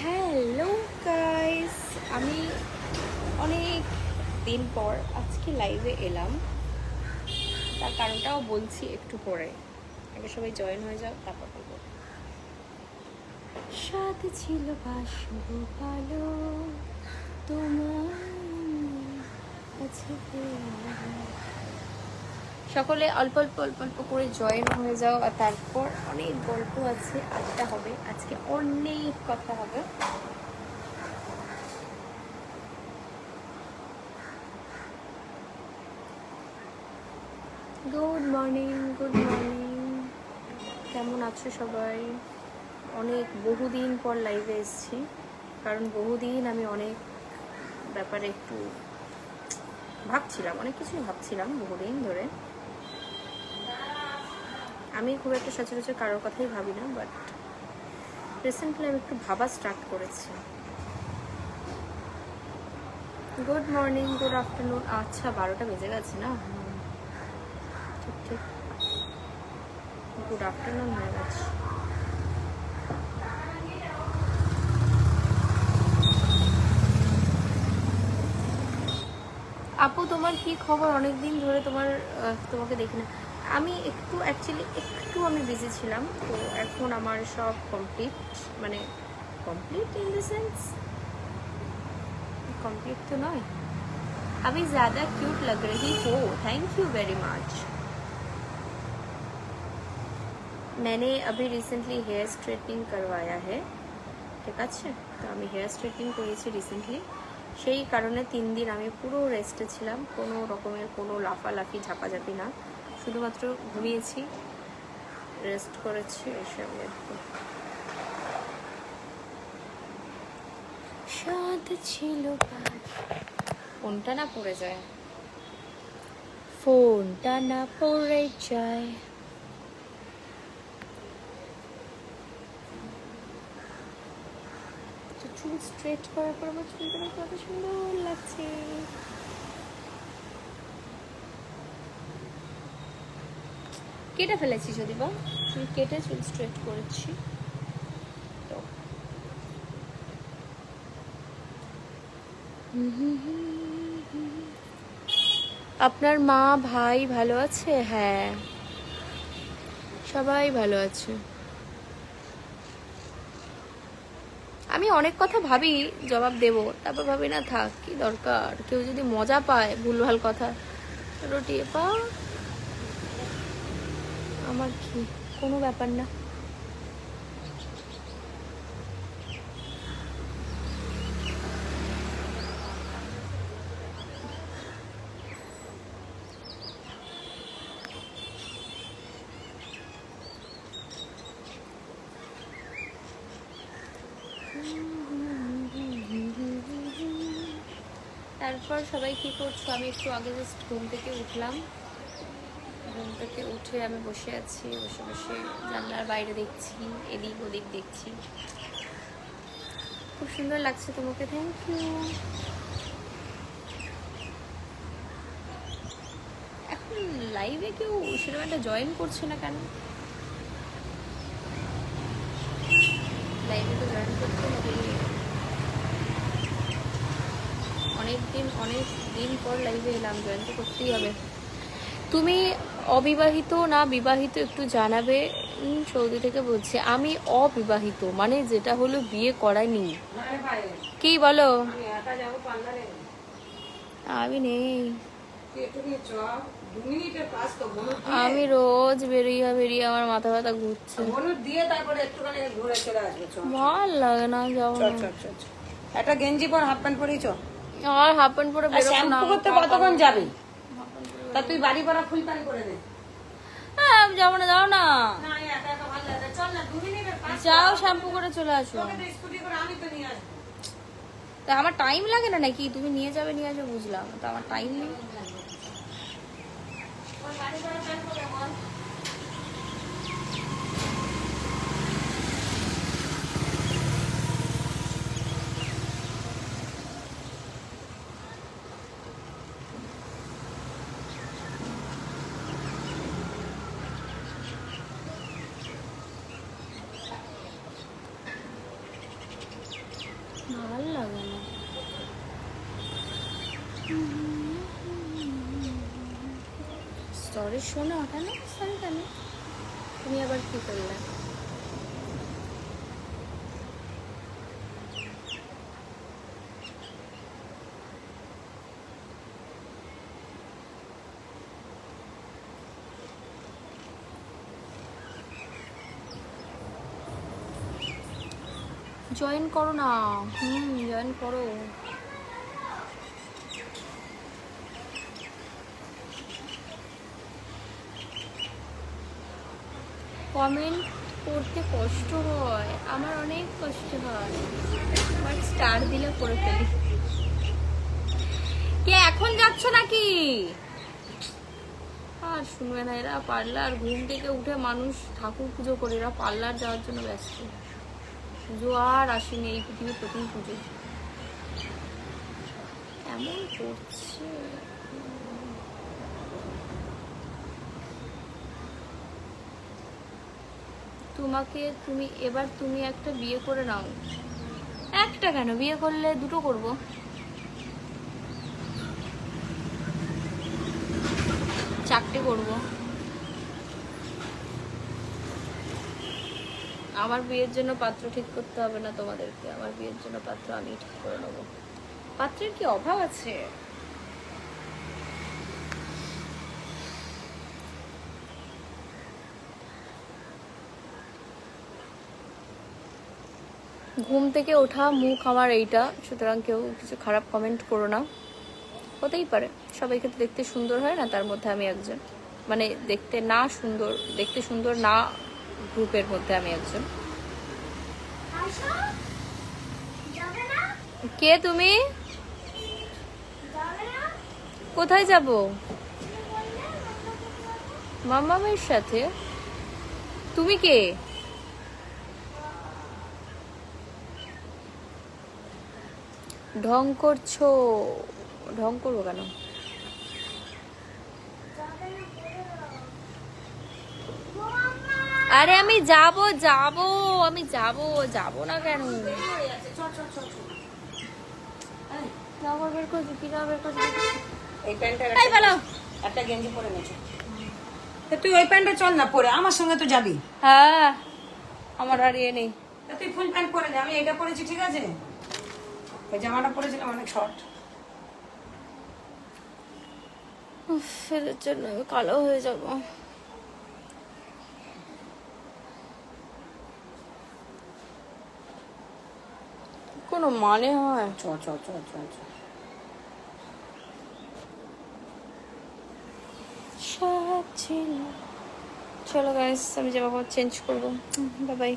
Hello guys, আমি অনেক দিন পর আজকে লাইভে এলাম। তার কারণটাও বলছি একটু পরে। আগে সবাই জয়েন হয়ে যাও, তারপর বলবো। সাথে ছিল ভাসব ভালো তোমার কাছে সকলে অল্প অল্প অল্প অল্প করে জয়েন হয়ে যাও। আর তারপর অনেক গল্প আছে, আড্ডা হবে, আজকে অনেক কথা হবে। Good morning, good morning. কেমন আছো সবাই? অনেক বহুদিন পর লাইভে এসেছি, কারণ বহুদিন আমি অনেক ব্যাপারে একটু ভাবছিলাম, অনেক কিছুই ভাবছিলাম বহুদিন ধরে। আমি খুব একটা সচরাচর কারোর কথাই ভাবি না, বাট রিসেন্টলি আমি একটু ভাবা স্টার্ট করেছি। Good morning, good afternoon. আচ্ছা, 12টা বেজে গেছে না? ঠিক ঠিক, গুড আফটারনুন হয়ে গেছে। আপু, তোমার কি খবর? অনেক দিন ধরে তোমাকে দেখি না। আমি একটু অ্যাকচুয়ালি আমি বিজি ছিলাম, তো এখন আমার সব কমপ্লিট। মানে complete in the sense, complete तो नहीं। अभी ज़्यादा क्यूट लग रही हो, थैंक यू वेरी मच। मैंने अभी रिसेंटली हेयर स्ट्रेटनिंग करवाया है, ঠিক আছে? তো আমি হেয়ার স্ট্রেটনিং করেছি রিসেন্টলি, সেই কারণে 3 দিন আমি পুরো রেস্টে ছিলাম। কোনো রকমের কোনো লাফালাফি ঝাপাঝাপি না, শুধুমাত্র ঘুমিয়েছি, রেস্ট করেছি, এসবই আর কি। সাথ ছিল, ফোনটা না পড়ে যায়, ফোনটা না পড়ে যায়। চুল স্ট্রেট করার পর আমার চুলগুলো কত সুন্দর লাগছে। কেটে ফেলেছি যদি বা চুল কেটে চুল স্ট্রেট করেছি। তো আপনার মা ভাই ভালো আছে? হ্যাঁ, সবাই ভালো আছে। আমি অনেক কথা ভাবি, জবাব দেব, তারপর ভাবি না, থাক, কি দরকার, কেউ যদি মজা পায় ভুলভাল কথা রটিয়ে পা, আমার কি, কোনো ব্যাপার না। তারপর সবাই কি করছো? আমি একটু আগে জাস্ট ঘুম থেকে উঠলাম, ঘুম থেকে উঠে আমি বসে আছি, বসে বসে জানলার বাইরে দেখছি, এদিক ওদিক দেখছি। খুব সুন্দর লাগছে তোমাকে, থ্যাংক ইউ। এখন লাইভে কেউ সেরকম একটা জয়েন করছে না কেন? লাইভে তো জয়েন করতে হবে, অনেক দিন পর লাইভে এলাম, জয়েন তো করতেই হবে। তুমি অবিবাহিত না বিবাহিত একটু জানাবে। সৌদি থেকে বলছি, আমি অবিবাহিত, মানে যেটা হলো বিয়ে করাইনি। কি বলো? আমি নেই, আমি রোজ বেরিয়ে আমার মাথা ব্যথা ঘুরছে, ভাল লাগে না, যাও একটা গেঞ্জি পর, হাফ প্যান্ট পরেই চ। আর হাফ প্যান্ট পরে বেরোবো না, করতে কতক্ষণ যাবে? তা তুই বাড়ি পরা ফুল প্যান্ট করে দে। হ্যাঁ, যাবো না, যাও না, যাও শ্যাম্পু করে চলে আসো। তা আমার টাইম লাগে না নাকি? তুমি নিয়ে যাবে, নিয়ে আসবে, বুঝলাম, তো আমার টাইম নেই। ভালো লাগে না। সরি শোনো, কেন সরি কেন? তুমি আবার কি করলে? জয়েন করো না। জয়েন করো। কমেন্ট করতে কষ্ট হয়, আমার অনেক কষ্ট হয়, বাট স্টার দিলে করে ফেলি। কে এখন যাচ্ছ নাকি? আর শুনবে না এরা। পার্লার ঘুম থেকে উঠে মানুষ ঠাকুর পুজো করে, এরা পার্লার যাওয়ার জন্য ব্যস্ত। পুজো আর আসেনি, এই পৃথিবীর প্রথম পুজো এমন করছে। তুমি একটা বিয়ে করে নাও। একটা কেন, বিয়ে করলে দুটো করব। চারটে করব। আমার বিয়ের জন্য পাত্র ঠিক করতে হবে না তোমাদেরকে, আমার বিয়ের জন্য পাত্র আমি ঠিক করে নেবো। পাত্রের কি অভাব আছে? ঘুম থেকে ওঠা মুখ আমার এইটা, সুতরাং কেউ কিছু খারাপ কমেন্ট করো না। হতেই পারে, সবাইকে তো দেখতে সুন্দর হয় না, তার মধ্যে আমি একজন। মানে দেখতে সুন্দর না গ্রুপের মধ্যে আমি একজন। কে তুমি? কোথায় যাব? মামামের সাথে? তুমি কে? ঢং করছো? ঢং করবো কেন? আরে আমি যাব না কেন? বের করছি, কি বের করছি? এই প্যান্টটা একটা গেঞ্জি পরে নিয়েছো, তুই ওই প্যান্টটা চল না পরে, আমার সঙ্গে তো যাবি। হ্যাঁ, আমার আর ইয়ে নেই। তুই ফুল প্যান্ট পরে নে, আমি এটা পরেছি, ঠিক আছে? ওই জামাটা পরেছিলাম অনেক শর্ট। এদের জন্য আমি কালো হয়ে যাব। কোনো মানে হয়? চ চ চ চ চ সব ছিল। চলো গাইস, আমি জামা কাপড় চেঞ্জ করবো। Bye bye.